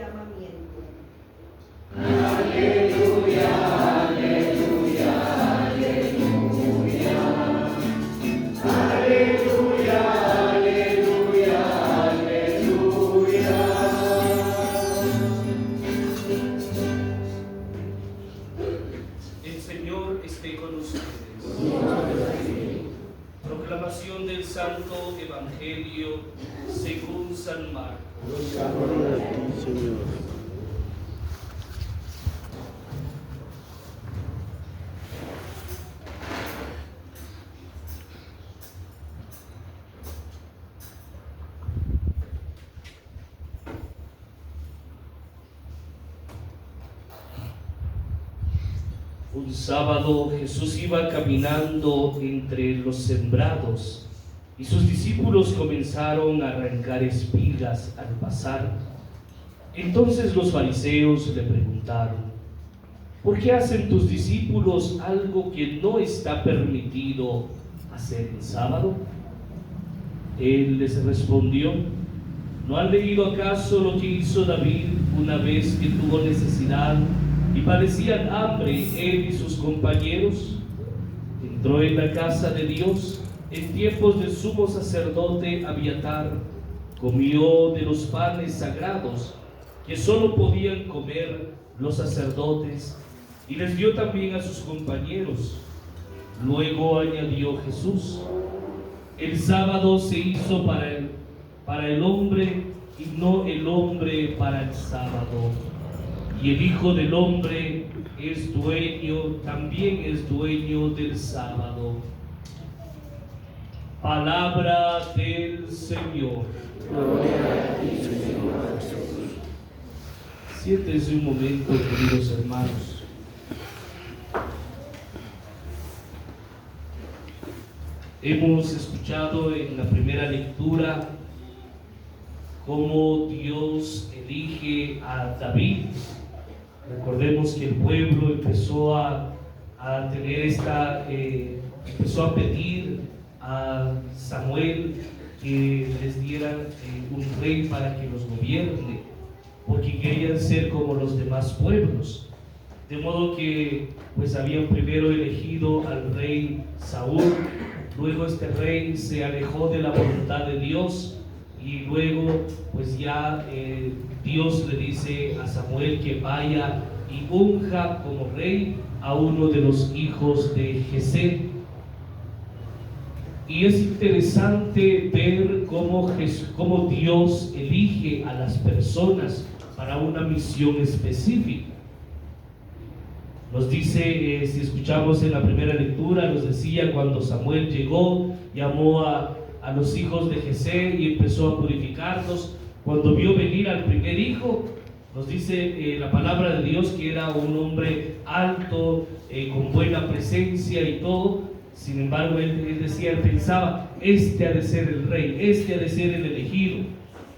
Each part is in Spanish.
llamamiento. Aleluya, aleluya, aleluya. Aleluya, aleluya, aleluya. El Señor esté con ustedes. Proclamación del Santo Evangelio según San Marcos. Gloria a ti, Señor. Un sábado Jesús iba caminando entre los sembrados y sus discípulos comenzaron a arrancar espigas al pasar. Entonces los fariseos le preguntaron: ¿por qué hacen tus discípulos algo que no está permitido hacer en sábado? Él les respondió: ¿no han leído acaso lo que hizo David una vez que tuvo necesidad y padecían hambre él y sus compañeros? Entró en la casa de Dios en tiempos del sumo sacerdote Abiatar, comió de los panes sagrados que solo podían comer los sacerdotes y les dio también a sus compañeros. Luego añadió Jesús: el sábado se hizo para el hombre y no el hombre para el sábado. Y el Hijo del Hombre también es dueño del sábado. Palabra del Señor. Gloria a ti, Señor Jesús. Siéntense un momento, queridos hermanos. Hemos escuchado en la primera lectura cómo Dios elige a David. Recordemos que el pueblo empezó a pedir a Samuel que les diera un rey para que los gobierne, porque querían ser como los demás pueblos. De modo que pues habían primero elegido al rey Saúl, luego este rey se alejó de la voluntad de Dios y luego pues ya Dios le dice a Samuel que vaya y unja como rey a uno de los hijos de Jesé. Y es interesante ver cómo Dios elige a las personas para una misión específica. Nos dice, si escuchamos en la primera lectura, nos decía cuando Samuel llegó, llamó a los hijos de Jesé y empezó a purificarlos. Cuando vio venir al primer hijo, nos dice la palabra de Dios que era un hombre alto, con buena presencia y todo. Sin embargo, él pensaba, este ha de ser el rey, este ha de ser el elegido.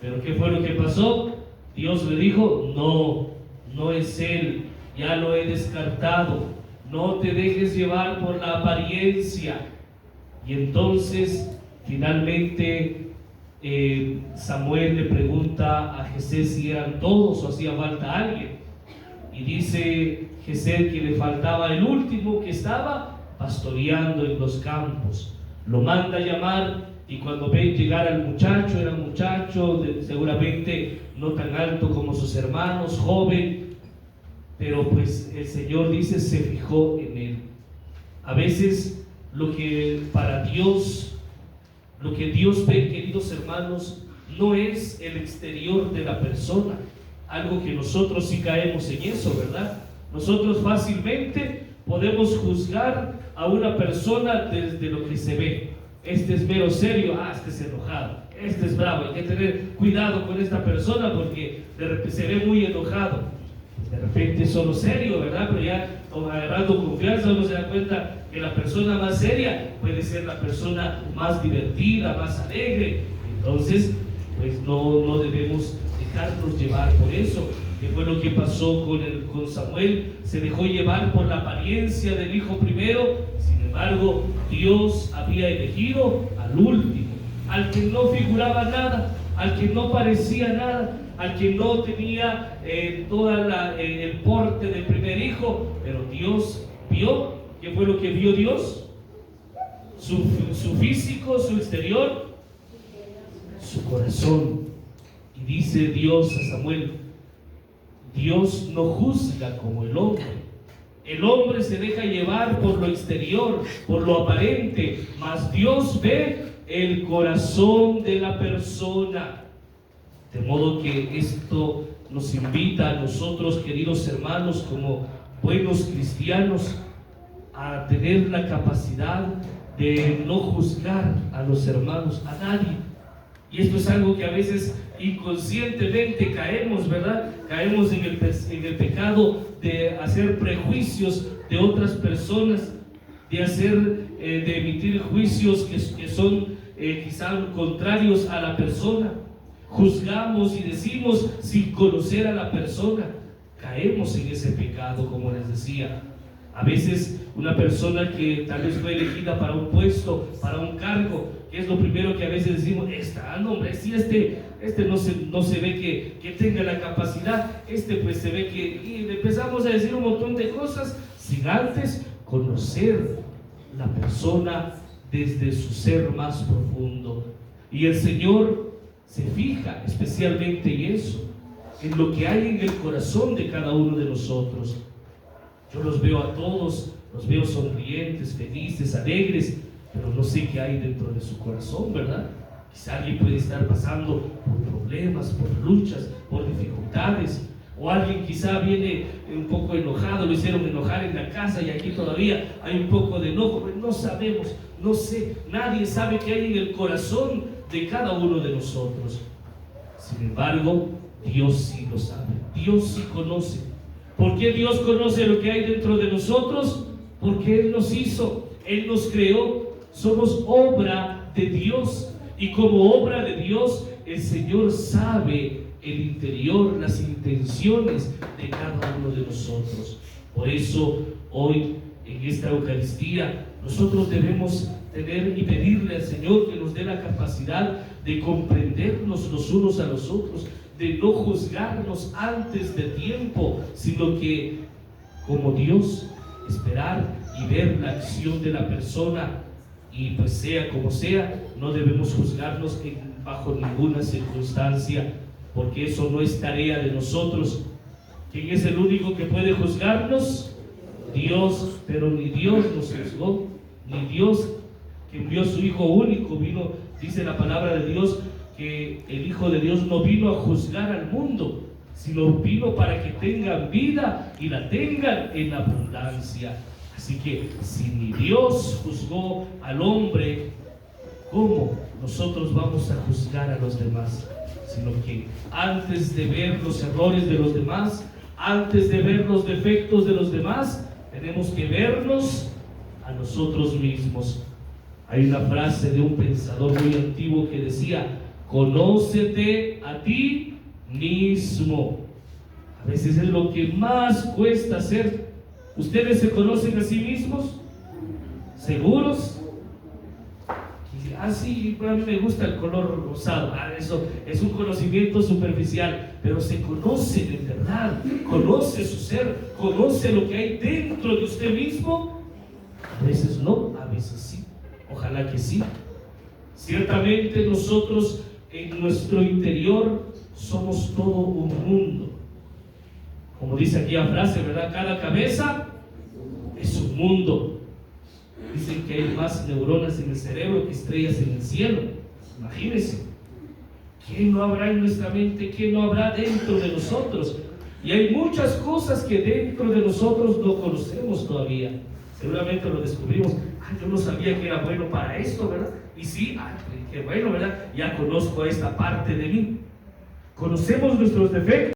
Pero ¿qué fue lo que pasó? Dios le dijo: no es él, ya lo he descartado, no te dejes llevar por la apariencia. Y entonces, finalmente, Samuel le pregunta a Jesé si eran todos o hacía falta alguien. Y dice Jesé que le faltaba el último, que estaba pastoreando en los campos. Lo manda a llamar y cuando ve llegar al muchacho, era un muchacho seguramente no tan alto como sus hermanos, joven, pero pues el Señor dice se fijó en él. A veces lo que Dios ve, queridos hermanos, no es el exterior de la persona, algo que nosotros sí caemos en eso, ¿verdad? Nosotros fácilmente podemos juzgar a una persona desde lo que se ve. Este es mero serio, este es enojado, este es bravo, hay que tener cuidado con esta persona porque de repente se ve muy enojado. De repente es solo serio, ¿verdad? Pero ya agarrando confianza uno se da cuenta que la persona más seria puede ser la persona más divertida, más alegre. Entonces, pues no debemos dejarnos llevar por eso. ¿Qué fue lo que pasó con Samuel? Se dejó llevar por la apariencia del hijo primero. Sin embargo, Dios había elegido al último, al que no figuraba nada, al que no parecía nada, al que no tenía el porte del primer hijo, pero Dios vio. ¿Qué fue lo que vio Dios? Su físico, su exterior, su corazón. Y dice Dios a Samuel: Dios no juzga como el hombre. El hombre se deja llevar por lo exterior, por lo aparente, mas Dios ve el corazón de la persona. De modo que esto nos invita a nosotros, queridos hermanos, como buenos cristianos, a tener la capacidad de no juzgar a los hermanos, a nadie. Y esto es algo que a veces inconscientemente caemos, ¿verdad? Caemos en el pecado de hacer prejuicios de otras personas, de emitir juicios que son quizá contrarios a la persona. Juzgamos y decimos sin conocer a la persona. Caemos en ese pecado, como les decía. A veces una persona que tal vez fue elegida para un puesto, para un cargo, que es lo primero que a veces decimos: hombre, si este no se ve que tenga la capacidad, pues se ve que... Y empezamos a decir un montón de cosas sin antes conocer la persona desde su ser más profundo. Y el Señor se fija especialmente en eso, en lo que hay en el corazón de cada uno de nosotros. Yo los veo a todos, los veo sonrientes, felices, alegres, pero no sé qué hay dentro de su corazón, ¿verdad? Quizá alguien puede estar pasando por problemas, por luchas, por dificultades, o alguien quizá viene un poco enojado, lo hicieron enojar en la casa y aquí todavía hay un poco de enojo. No sabemos, no sé, nadie sabe qué hay en el corazón de cada uno de nosotros. Sin embargo, Dios sí lo sabe, Dios sí conoce. ¿Por qué Dios conoce lo que hay dentro de nosotros? Porque Él nos hizo, Él nos creó, somos obra de Dios. Y como obra de Dios, el Señor sabe el interior, las intenciones de cada uno de nosotros. Por eso, hoy, en esta Eucaristía, nosotros debemos tener y pedirle al Señor que nos dé la capacidad de comprendernos los unos a los otros, de no juzgarnos antes de tiempo, sino que, como Dios, esperar y ver la acción de la persona, y pues sea como sea, no debemos juzgarnos bajo ninguna circunstancia, porque eso no es tarea de nosotros. ¿Quién es el único que puede juzgarnos? Dios. Pero ni Dios nos juzgó, ni Dios, que envió a su Hijo único, vino, dice la palabra de Dios, que el Hijo de Dios no vino a juzgar al mundo, sino vino para que tengan vida y la tengan en abundancia. Así que si ni Dios juzgó al hombre, ¿cómo nosotros vamos a juzgar a los demás? Sino que antes de ver los errores de los demás, antes de ver los defectos de los demás, tenemos que vernos a nosotros mismos. Hay una frase de un pensador muy antiguo que decía: conócete a ti mismo. A veces es lo que más cuesta hacer. ¿Ustedes se conocen a sí mismos? ¿Seguros? Sí, a mí me gusta el color rosado. Eso es un conocimiento superficial, pero se conoce de verdad, conoce su ser, conoce lo que hay dentro de usted mismo. A veces no, a veces sí. Ojalá que sí. Ciertamente nosotros en nuestro interior somos todo un mundo. Como dice aquí la frase, ¿verdad? Cada cabeza es un mundo. Dicen que hay más neuronas en el cerebro que estrellas en el cielo. Imagínense. ¿Qué no habrá en nuestra mente? ¿Qué no habrá dentro de nosotros? Y hay muchas cosas que dentro de nosotros no conocemos todavía. Seguramente lo descubrimos. Yo no sabía que era bueno para esto, ¿verdad? Y sí, qué bueno, ¿verdad? Ya conozco esta parte de mí. Conocemos nuestros defectos.